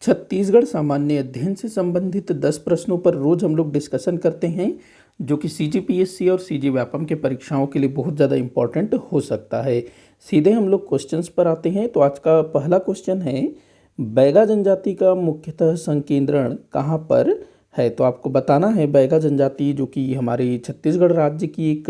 छत्तीसगढ़ सामान्य अध्ययन से संबंधित 10 प्रश्नों पर रोज हम लोग डिस्कशन करते हैं, जो कि सीजीपीएससी और सीजी व्यापम के परीक्षाओं के लिए बहुत ज़्यादा इम्पोर्टेंट हो सकता है। सीधे हम लोग क्वेश्चंस पर आते हैं। तो आज का पहला क्वेश्चन है, बैगा जनजाति का मुख्यतः संकेंद्रण कहाँ पर है। तो आपको बताना है बैगा जनजाति जो कि हमारे छत्तीसगढ़ राज्य की एक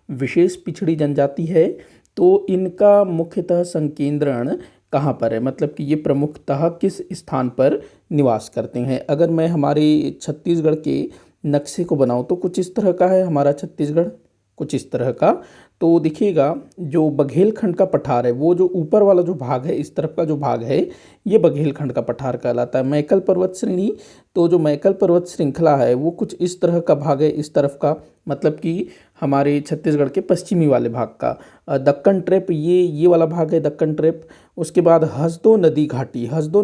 विशेष पिछड़ी जनजाति है, तो इनका मुख्यतः संकेंद्रण कहाँ पर है, मतलब कि ये प्रमुखतः किस स्थान पर निवास करते हैं। अगर मैं हमारे छत्तीसगढ़ के नक्शे को बनाऊं तो कुछ इस तरह का है हमारा छत्तीसगढ़, कुछ इस तरह का। तो देखिएगा, जो बघेलखंड का पठार है, वो जो ऊपर वाला जो भाग है, इस तरफ का जो भाग है, ये बघेलखंड का पठार कहलाता है। मैकल पर्वत श्रेणी, तो जो मैकल पर्वत श्रृंखला है वो कुछ इस तरह का भाग है, इस तरफ का, मतलब कि हमारे छत्तीसगढ़ के पश्चिमी वाले भाग का। दक्कन ट्रैप, ये वाला भाग है दक्कन ट्रैप। उसके बाद हसदो नदी घाटी, हसदो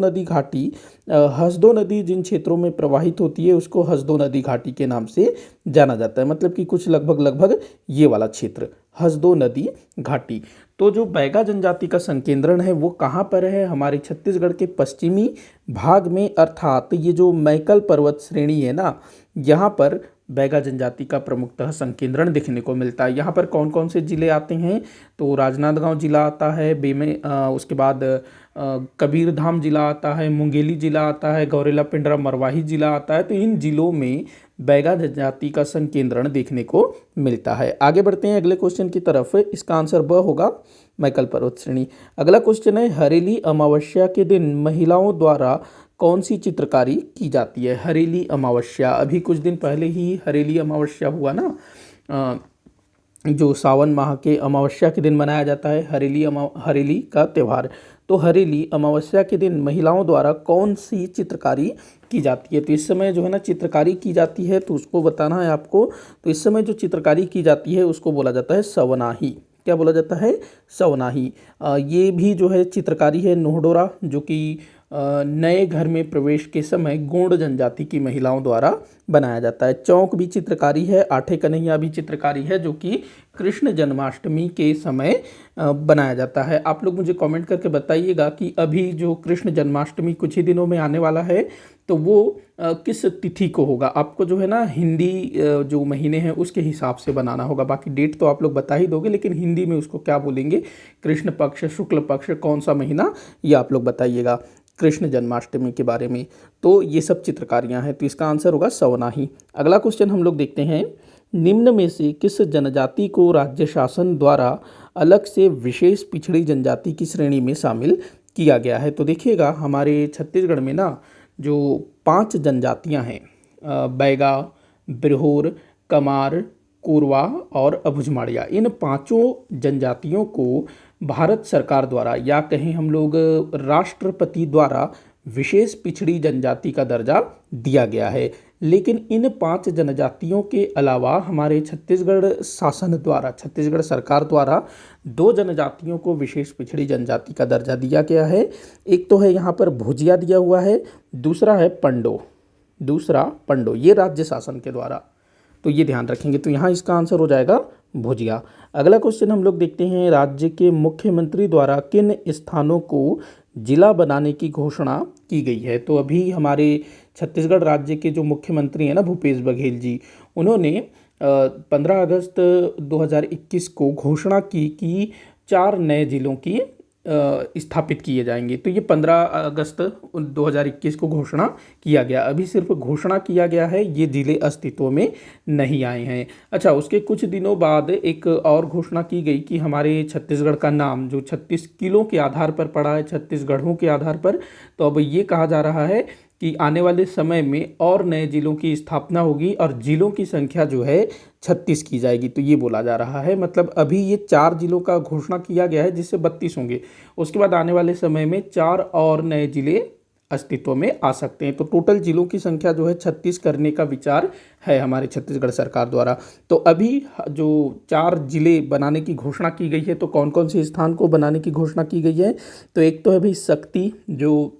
नदी जिन क्षेत्रों में प्रवाहित होती है उसको हसदो नदी घाटी के नाम से जाना जाता है, मतलब कि कुछ लगभग ये वाला क्षेत्र हसदो नदी घाटी। तो जो बैगा जनजाति का संकेंद्रण है वो कहाँ पर है, हमारे छत्तीसगढ़ के पश्चिमी भाग में, अर्थात ये जो मैकल पर्वत श्रेणी है ना, यहाँ पर बैगा जनजाति का प्रमुखतः संकेंद्रण देखने को मिलता है। यहाँ पर कौन कौन से जिले आते हैं, तो राजनांदगांव जिला आता है, उसके बाद कबीरधाम जिला आता है, मुंगेली जिला आता है, गौरेला पिंडरा मरवाही जिला आता है। तो इन जिलों में बैगा जनजाति का संकेंद्रण देखने को मिलता है। आगे बढ़ते हैं अगले क्वेश्चन की तरफ। इसका आंसर ब होगा, मैकल पर्वत श्रेणी। अगला क्वेश्चन है, हरेली अमावस्या के दिन महिलाओं द्वारा कौन सी चित्रकारी की जाती है। हरेली अमावस्या, अभी कुछ दिन पहले ही हरेली अमावस्या हुआ ना, जो सावन माह के अमावस्या के दिन मनाया जाता है हरेली का त्यौहार। तो हरेली अमावस्या के दिन महिलाओं द्वारा कौन सी चित्रकारी की जाती है। तो इस समय जो है ना चित्रकारी की जाती है, तो उसको बताना है आपको। तो इस समय जो चित्रकारी की जाती है उसको बोला जाता है सवनाही। क्या बोला जाता है, सवनाही। ये भी जो है चित्रकारी है नोहडोरा, जो कि नए घर में प्रवेश के समय गोंड जनजाति की महिलाओं द्वारा बनाया जाता है। चौक भी चित्रकारी है, आठे कन्हैया भी चित्रकारी है, जो कि कृष्ण जन्माष्टमी के समय बनाया जाता है। आप लोग मुझे कमेंट करके बताइएगा कि अभी जो कृष्ण जन्माष्टमी कुछ ही दिनों में आने वाला है, तो वो किस तिथि को होगा। आपको जो है ना हिंदी जो महीने हैं उसके हिसाब से बनाना होगा। बाकी डेट तो आप लोग बता ही दोगे, लेकिन हिंदी में उसको क्या बोलेंगे, कृष्ण पक्ष, शुक्ल पक्ष, कौन सा महीना, ये आप लोग बताइएगा कृष्ण जन्माष्टमी के बारे में। तो ये सब चित्रकारियाँ हैं, तो इसका आंसर होगा सवनाही। अगला क्वेश्चन हम लोग देखते हैं, निम्न में से किस जनजाति को राज्य शासन द्वारा अलग से विशेष पिछड़ी जनजाति की श्रेणी में शामिल किया गया है। तो देखिएगा, हमारे छत्तीसगढ़ में ना जो 5 जनजातियां हैं, बैगा, बिरहोर, कमार, कोरवा और अबुझमाड़िया, इन 5 जनजातियों को भारत सरकार द्वारा, या कहें हम लोग राष्ट्रपति द्वारा, विशेष पिछड़ी जनजाति का दर्जा दिया गया है। लेकिन इन 5 जनजातियों के अलावा हमारे छत्तीसगढ़ शासन द्वारा, छत्तीसगढ़ सरकार द्वारा 2 जनजातियों को विशेष पिछड़ी जनजाति का दर्जा दिया गया है। एक तो है यहाँ पर भुजिया दिया हुआ है, दूसरा है पंडो, ये राज्य शासन के द्वारा। तो ये ध्यान रखेंगे, तो यहाँ इसका आंसर हो जाएगा भुजिया। अगला क्वेश्चन हम लोग देखते हैं, राज्य के मुख्यमंत्री द्वारा किन स्थानों को जिला बनाने की घोषणा की गई है। तो अभी हमारे छत्तीसगढ़ राज्य के जो मुख्यमंत्री हैं ना, भूपेश बघेल जी, उन्होंने 15 अगस्त 2021 को घोषणा की कि 4 नए जिलों की स्थापित किए जाएंगे। तो ये 15 अगस्त 2021 को घोषणा किया गया। अभी सिर्फ घोषणा किया गया है, ये जिले अस्तित्व में नहीं आए हैं। अच्छा, उसके कुछ दिनों बाद एक और घोषणा की गई कि हमारे छत्तीसगढ़ का नाम जो 36 किलों के आधार पर पड़ा है, छत्तीसगढ़ों के आधार पर, तो अब ये कहा जा रहा है कि आने वाले समय में और नए जिलों की स्थापना होगी और जिलों की संख्या जो है 36 की जाएगी। तो ये बोला जा रहा है, मतलब अभी ये 4 जिलों का घोषणा किया गया है, जिससे 32 होंगे। उसके बाद आने वाले समय में 4 और नए जिले अस्तित्व में आ सकते हैं। तो टोटल जिलों की संख्या जो है 36 करने का विचार है हमारे छत्तीसगढ़ सरकार द्वारा। तो अभी जो 4 जिले बनाने की घोषणा की गई है, तो कौन कौन से स्थान को बनाने की घोषणा की गई है, तो एक तो है भाई सक्ती, जो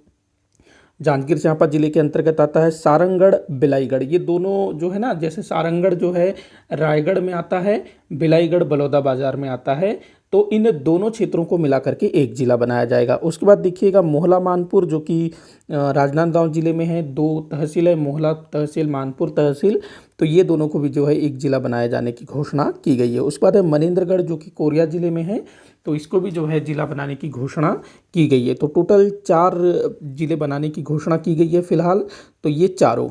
जांजगीर चांपा जिले के अंतर्गत आता है, सारंगढ़, बिलाईगढ़, ये दोनों जो है ना, जैसे सारंगढ़ जो है रायगढ़ में आता है, बिलाईगढ़ बलौदाबाजार में आता है। तो इन दोनों क्षेत्रों को मिला करके एक जिला बनाया जाएगा। उसके बाद देखिएगा मोहला मानपुर, जो कि राजनांदगांव जिले में है, 2 तहसील है, मोहला तहसील, मानपुर तहसील, तो ये दोनों को भी जो है एक जिला बनाए जाने की घोषणा की गई है। उसके बाद है मनेंद्रगढ़, जो कि कोरिया जिले में है, तो इसको भी जो है जिला बनाने की घोषणा की गई है। तो टोटल 4 जिले बनाने की घोषणा की गई है फिलहाल। तो ये चारों,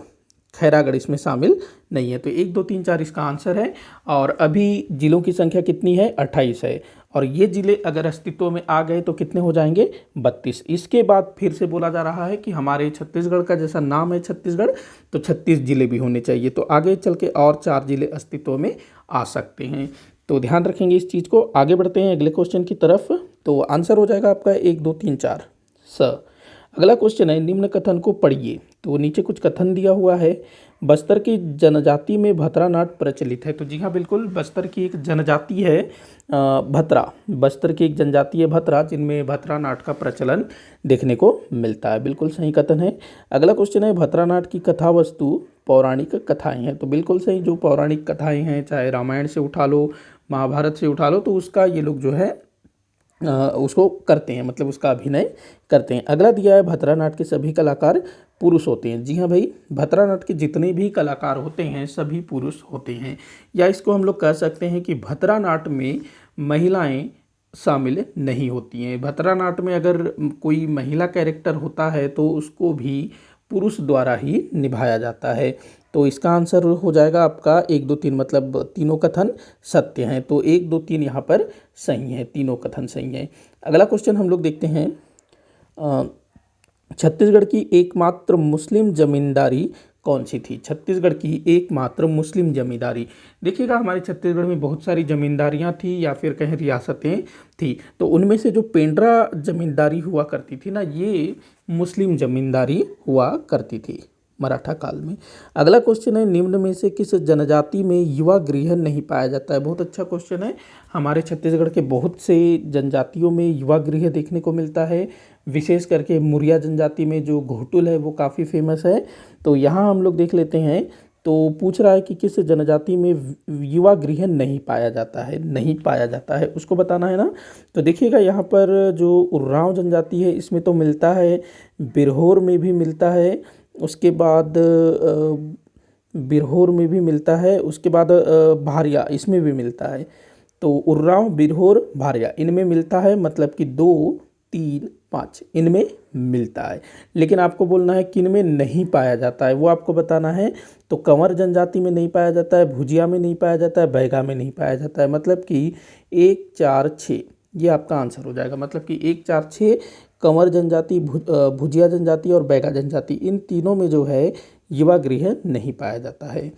खैरागढ़ इसमें शामिल नहीं है। तो 1, 2, 3, 4 इसका आंसर है। और अभी जिलों की संख्या कितनी है? 28 है। और ये जिले अगर अस्तित्व में आ गए तो कितने हो जाएंगे? 32। इसके बाद फिर से बोला जा रहा है कि हमारे छत्तीसगढ़ का जैसा नाम है छत्तीसगढ़, तो 36 जिले भी होने चाहिए। तो आगे चल के और 4 जिले अस्तित्व में आ सकते हैं। तो ध्यान रखेंगे इस चीज़ को। आगे बढ़ते हैं अगले क्वेश्चन की तरफ। तो आंसर हो जाएगा आपका 1, 2, 3, 4 स। अगला क्वेश्चन है, निम्न कथन को पढ़िए। तो नीचे कुछ कथन दिया हुआ है। बस्तर की जनजाति में भतरा नाट प्रचलित है। तो जी हाँ, बिल्कुल, बस्तर की एक जनजाति है भतरा। बस्तर की एक जनजाति है भतरा, जिनमें भतरा नाट का प्रचलन देखने को मिलता है। बिल्कुल सही कथन है। अगला क्वेश्चन है, भतरा नाट की कथा वस्तु पौराणिक कथाएं हैं। तो बिल्कुल सही, जो पौराणिक कथाएं हैं, चाहे रामायण से उठा लो, महाभारत से उठा लो, तो उसका ये लोग जो है उसको करते हैं, मतलब उसका अभिनय करते हैं। अगला दिया है, भतरा नाट के सभी कलाकार पुरुष होते हैं। जी हाँ भाई, भतरा नाट के जितने भी कलाकार होते हैं सभी पुरुष होते हैं। या इसको हम लोग कह सकते हैं कि भतरा नाट में महिलाएं शामिल नहीं होती हैं। भतरा नाट में अगर कोई महिला कैरेक्टर होता है तो उसको भी पुरुष द्वारा ही निभाया जाता है। तो इसका आंसर हो जाएगा आपका 1, 2, 3, मतलब तीनों कथन सत्य हैं। तो 1, 2, 3 यहाँ पर सही है, तीनों कथन सही हैं। अगला क्वेश्चन हम लोग देखते हैं, छत्तीसगढ़ की एकमात्र मुस्लिम जमींदारी कौन सी थी? छत्तीसगढ़ की एकमात्र मुस्लिम जमींदारी, देखिएगा हमारे छत्तीसगढ़ में बहुत सारी जमींदारियां थी या फिर कहीं रियासतें थी। तो उनमें से जो पेंड्रा जमींदारी हुआ करती थी ना, ये मुस्लिम जमींदारी हुआ करती थी मराठा काल में। अगला क्वेश्चन है, निम्न में से किस जनजाति में युवा गृह नहीं पाया जाता है? बहुत अच्छा क्वेश्चन है। हमारे छत्तीसगढ़ के बहुत से जनजातियों में युवा गृह देखने को मिलता है। विशेष करके मुरिया जनजाति में जो घोटुल है वो काफ़ी फेमस है। तो यहाँ हम लोग देख लेते हैं। तो पूछ रहा है कि किस जनजाति में युवा गृह नहीं पाया जाता है, नहीं पाया जाता है, उसको बताना है ना। तो देखिएगा यहाँ पर जो उर्रांव जनजाति है इसमें तो मिलता है, बिरहोर में भी मिलता है, उसके बाद बिरहोर में भी मिलता है, उसके बाद भारिया इसमें भी मिलता है। तो उर्रांव, बिरहोर, भारिया इनमें मिलता है, मतलब कि 2, 3, 5 इनमें मिलता है। लेकिन आपको बोलना है किन में नहीं पाया जाता है, वो आपको बताना है। तो कंवर जनजाति में नहीं पाया जाता है, भुजिया में नहीं पाया जाता है, बैगा में नहीं पाया जाता है। मतलब कि 1, 4, 6 ये आपका आंसर हो जाएगा। मतलब कि 1, 4, 6 कंवर जनजाति, भुजिया जनजाति और बैगा जनजाति, इन तीनों में जो है युवा गृह नहीं पाया जाता है।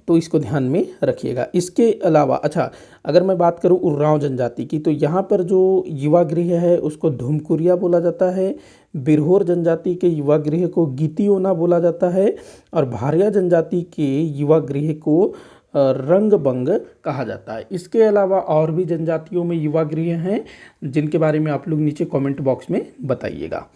तो इसको ध्यान में रखिएगा। इसके अलावा अच्छा, अगर मैं बात करूं उर्रांव जनजाति की, तो यहाँ पर जो युवा गृह है उसको धुमकुरिया बोला जाता है। बिरहोर जनजाति के युवा गृह को गीतियोना बोला जाता है। और भारिया जनजाति के युवा गृह को रंगबंग कहा जाता है। इसके अलावा और भी जनजातियों में युवा गृह हैं जिनके बारे में आप लोग नीचे कमेंट बॉक्स में बताइएगा।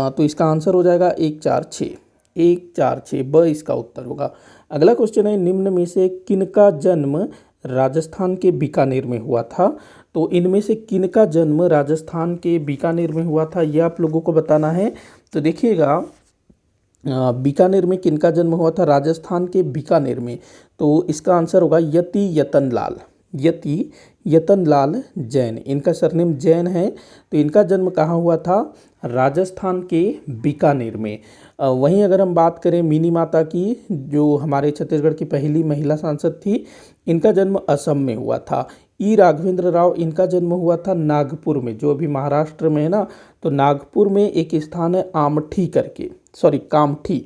तो इसका आंसर हो जाएगा 1, 4, 6, 1, 4, 6 ब इसका उत्तर होगा। अगला क्वेश्चन है, निम्न में से किनका जन्म राजस्थान के बीकानेर में हुआ था? तो इनमें से किनका जन्म राजस्थान के बीकानेर में हुआ था, यह आप लोगों को बताना है। तो देखिएगा, बीकानेर में किनका जन्म हुआ था? राजस्थान के बीकानेर में। तो इसका आंसर होगा यति यतन लाल, यति यतन लाल जैन, इनका सरनेम जैन है। तो इनका जन्म कहाँ हुआ था? राजस्थान के बीकानेर में। वहीं अगर हम बात करें मिनी माता की, जो हमारे छत्तीसगढ़ की पहली महिला सांसद थी, इनका जन्म असम में हुआ था। ई राघवेंद्र राव, इनका जन्म हुआ था नागपुर में, जो अभी महाराष्ट्र में है ना। तो नागपुर में एक स्थान है आमठी करके, सॉरी कामठी,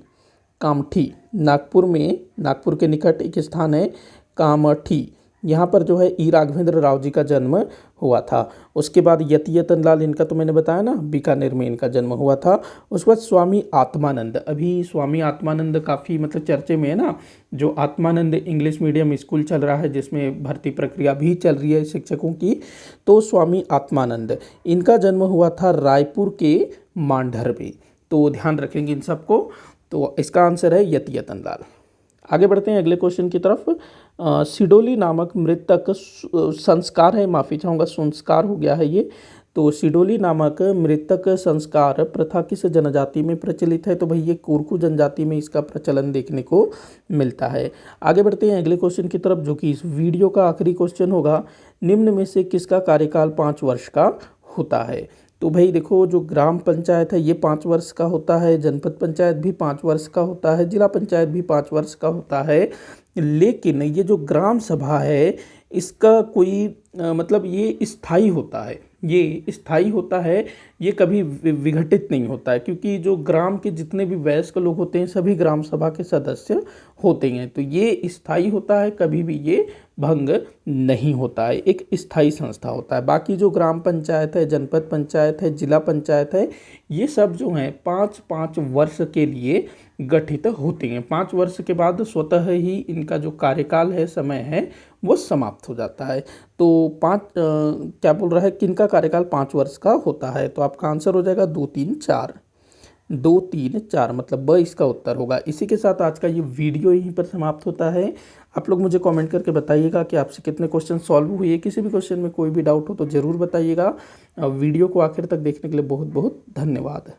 कामठी नागपुर में, नागपुर के निकट एक स्थान है कामठी, यहाँ पर जो है ई राघवेंद्र राव जी का जन्म हुआ था। उसके बाद यति यतन लाल, इनका तो मैंने बताया ना, बीकानेर में इनका जन्म हुआ था। उसके बाद स्वामी आत्मानंद, अभी स्वामी आत्मानंद काफ़ी मतलब चर्चे में है ना। जो आत्मानंद इंग्लिश मीडियम स्कूल चल रहा है जिसमें भर्ती प्रक्रिया भी चल रही है शिक्षकों की, तो स्वामी आत्मानंद, इनका जन्म हुआ था रायपुर के मांढर में। तो ध्यान रखेंगे इन सबको। तो इसका आंसर है यति यतन लाल। आगे बढ़ते हैं अगले क्वेश्चन की तरफ। सिडोली नामक मृतक संस्कार है, माफ़ी चाहूँगा संस्कार हो गया है ये। तो सिडोली नामक मृतक संस्कार प्रथा किस जनजाति में प्रचलित है? तो भाई ये कोरकू जनजाति में इसका प्रचलन देखने को मिलता है। आगे बढ़ते हैं अगले क्वेश्चन की तरफ, जो कि इस वीडियो का आखिरी क्वेश्चन होगा। निम्न में से किसका कार्यकाल 5 वर्ष का होता है? तो भाई देखो, जो ग्राम पंचायत है ये 5 वर्ष का होता है, जनपद पंचायत भी 5 वर्ष का होता है, जिला पंचायत भी 5 वर्ष का होता है। लेकिन ये जो ग्राम सभा है इसका कोई मतलब ये स्थायी होता है, ये स्थायी होता है, ये कभी विघटित नहीं होता है, क्योंकि जो ग्राम के जितने भी वयस्क लोग होते हैं सभी ग्राम सभा के सदस्य होते हैं। तो ये स्थायी होता है, कभी भी ये भंग नहीं होता है, एक स्थायी संस्था होता है। बाकी जो ग्राम पंचायत है, जनपद पंचायत है, जिला पंचायत है, ये सब जो हैं 5-5 वर्ष के लिए गठित होते हैं। 5 वर्ष के बाद स्वतः ही इनका जो कार्यकाल है, समय है, वो समाप्त हो जाता है। तो क्या बोल रहा है, किनका कार्यकाल 5 वर्ष का होता है? तो आपका आंसर हो जाएगा 2, 3, 4। 2, 3, 4 मतलब ब इसका उत्तर होगा। इसी के साथ आज का ये वीडियो यहीं पर समाप्त होता है। आप लोग मुझे कमेंट करके बताइएगा कि आपसे कितने क्वेश्चन सॉल्व हुए। किसी भी क्वेश्चन में कोई भी डाउट हो तो ज़रूर बताइएगा। वीडियो को आखिर तक देखने के लिए बहुत बहुत धन्यवाद।